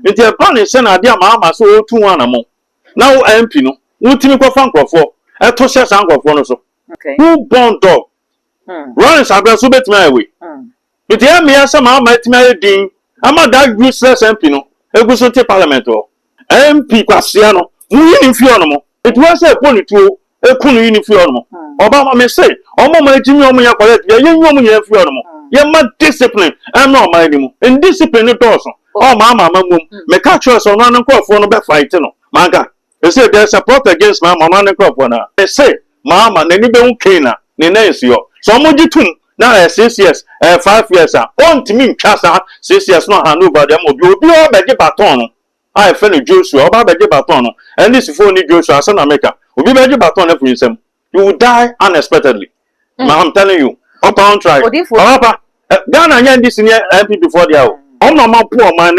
Nti e plan se na ade ama so o tu wana mo. Na wo MP no, wo timi ko fa nkofo, e to hye san nkofo no so. Okay. Who born dog? Run sabra so betimi away. Nti e me asa ma etimi ayedin, ama that useless MP no, eguso te parliament o. MP kwasia no, mu yin fi ono mo. It was a polituo, e kunu yin fi ono mo. Obama me say, omo ma etimi omo ya correct, ye yin omo ya fi ono mo. Ye ma discipline, am no ma ni mo. In discipline no also. Oh mama mum, me catch us on one crop no be fight no. Manga. They say there's a plot against my mama and crop na. They say, mama, ne ni be okay na, ne na is yo. So mo jitum na 6 years, 5 years on to me chasa 6 years no hand over them obi o be baton no. I feel Joshua, oba be baton no. And this phone ni Joshua San America. Obi be baton na for himself. You will die unexpectedly. I'm telling you. Upon try. Papa, Ghana yan this near MP before the hour. I'm not poor man.